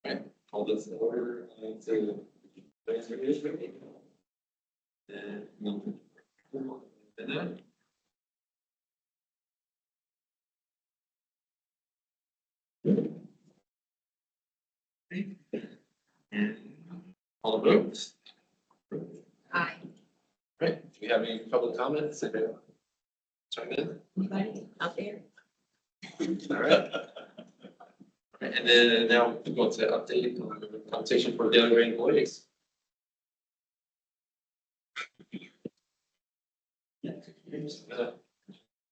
Right, hold this in order to. And then. And all the votes. Aye. Right, do we have any public comments? Chime in? Anybody out there? All right. And then now we go to update on the compensation for daily rate employees.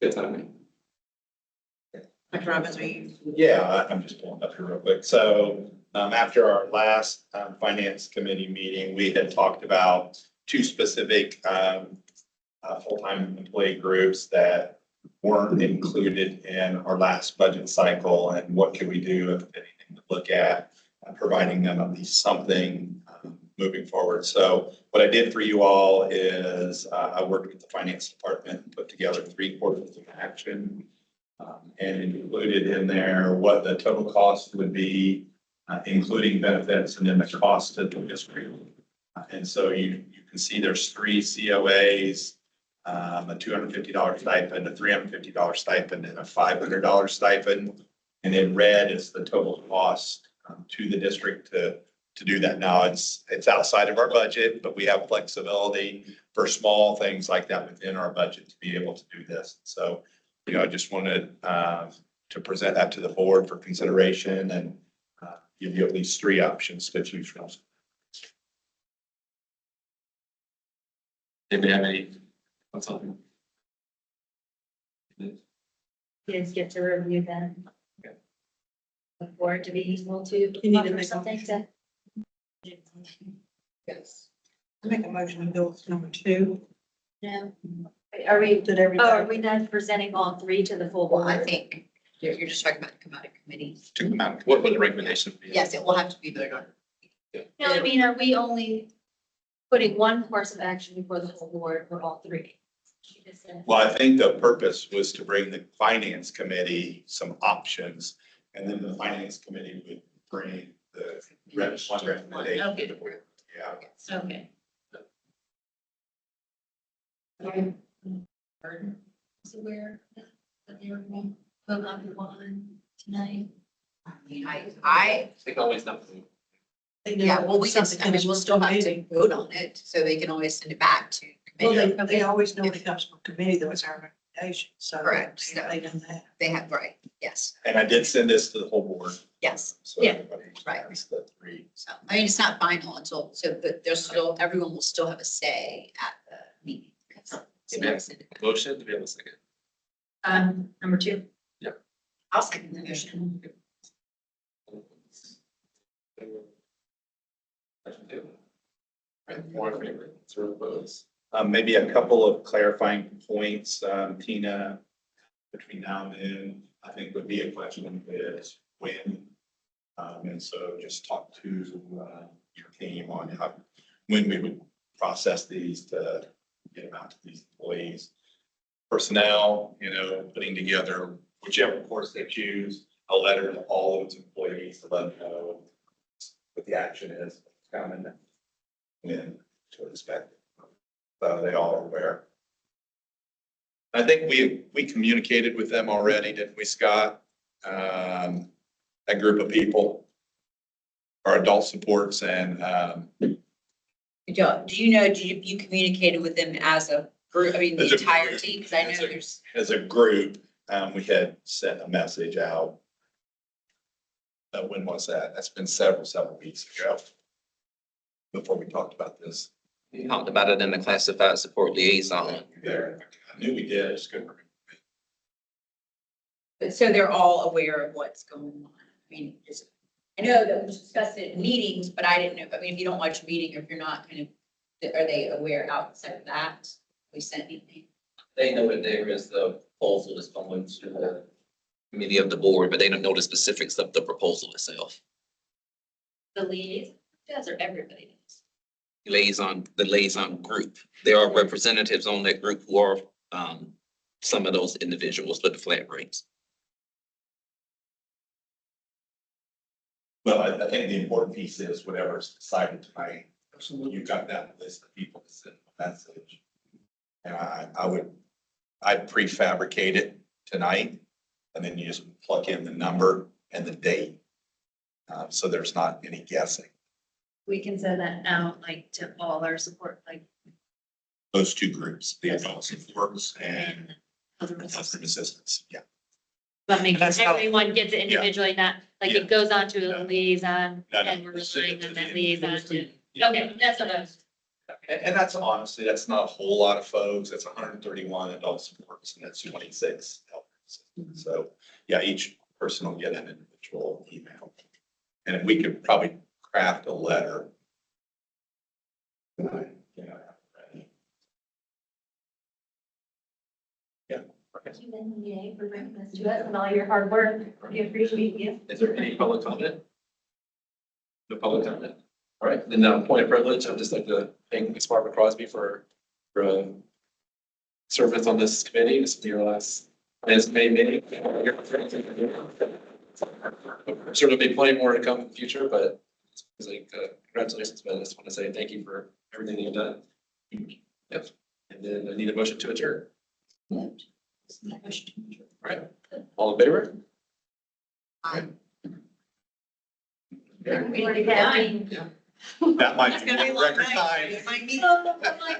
Good timing. Dr. Robbins, are you? Yeah, I'm just pulling up here real quick. So after our last finance committee meeting, we had talked about two specific full-time employee groups that weren't included in our last budget cycle, and what can we do, if anything, to look at providing them at least something moving forward. So what I did for you all is I worked with the finance department and put together 3 courses of action. And included in there what the total cost would be, including benefits and then the cost to the district. And so you can see there's 3 COAs, a $250 stipend, a $350 stipend, and a $500 stipend. And in red is the total cost to the district to do that. Now it's outside of our budget, but we have flexibility for small things like that within our budget to be able to do this. So I just wanted to present that to the board for consideration and give you at least 3 options to choose from. Anybody have any? What's on? Kids get to review them. Okay. Look forward to being able to You need to offer make a something to. Yes. I make a motion to go with number 2. No. Are we, Did are everybody? we done presenting all 3 to the full Well, board? I think you're just talking about the combined committee. To come out. What would the recommendation be? Yes, it will have to be voted on. No, I mean, are we only putting one course of action before the whole board for all 3? She just said- Well, I think the purpose was to bring the finance committee some options, and then the finance committee would bring the one recommendation to the board. Yeah. Okay. So where, that they were going to vote on one tonight? I mean, I, They can always not. yeah, well, we can, I mean, we'll still have to vote on it, so they can always send it back to Well, committee. they always know it comes from committee, that was our recommendation, so. Correct. They done that. They have, right, yes, And I did send this to the whole board. yes. So Yeah. everybody Right. has the 3. So, I mean, it's not final until, so, but there's still, everyone will still have a say at the meeting. So Amen. they'll send it back. Motion, do we have a second? Number 2. I'll second the motion. Right, more in favor, 0 opposed. Maybe a couple of clarifying points, Tina, between now and then, I think would be a question is when. And so just talk to your team on when we would process these to get them out to these employees. Personnel, putting together whichever course they choose, a letter to all those employees to let them know what the action is coming and when to expect. So they all are aware. I think we communicated with them already, didn't we, Scott? That group of people, our adult supports and, Good job. Do you communicated with them as a group, I mean, the As a entire group. team? Because I know As a- there's, as a group, we had sent a message out. When was that? That's been several weeks ago. Before we talked about this. We talked about it in the classified support liaison. There, I knew we did, it's good. but so they're all aware of what's going on. I mean, I know that we discussed it in meetings, but I didn't know, I mean, if you don't watch a meeting or if you're not kind of, are they aware outside of that? We sent anything? They know that there is the proposal that's going to the committee of the board, but they don't know the specifics of the proposal itself. The liaison, does or everybody does? The liaison group. There are representatives on that group who are some of those individuals with the flat rates. Well, I think the important piece is whatever's decided tonight, you got that list of people to send a message. And I'd prefabricate it tonight, and then you just plug in the number and the date. So there's not any guessing. We can send that out like to all our support, like. Those two groups, the adult supports and And other customer assistance, yeah. But make That's sure how- everyone gets it individually, not like Yeah. it goes on to No. a liaison No, no. and we're relying on that Yeah. liaison to. Yeah. Okay, that's what I was. And that's honestly, that's not a whole lot of folks. That's 131 adult supports and that's 26 help assistants. So, yeah, each person will get an individual email. And we could probably craft a letter. You know, ready. Thank you, Yay, for bringing this to us and all your hard work. We appreciate you. Is there any public comment? No public comment? All right, then point of privilege, I'd just like to thank Ms. Barbara Crosby for service on this committee. This will be your last finance committee meeting. Certainly be plenty more to come in the future, but it's like, congratulations, but I just want to say thank you for everything you've done. Yep, and then I need a motion to adjourn. All right, all in favor? We already got mine. That might It's be gonna be a long record night. time. You might need-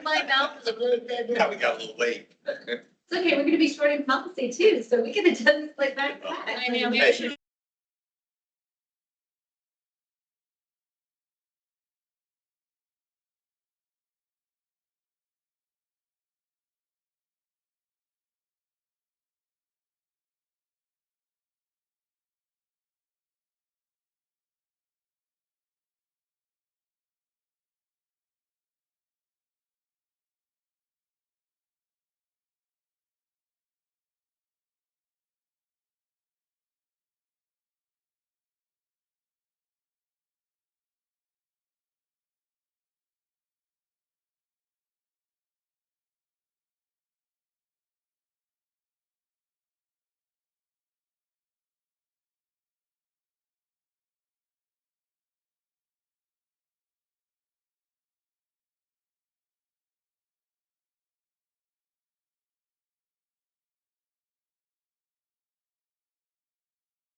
My mouth is a little bit. Yeah, we got a little late. It's okay, we're gonna be short in policy too, so we can adjust this like back. I I know, maybe Hey. we should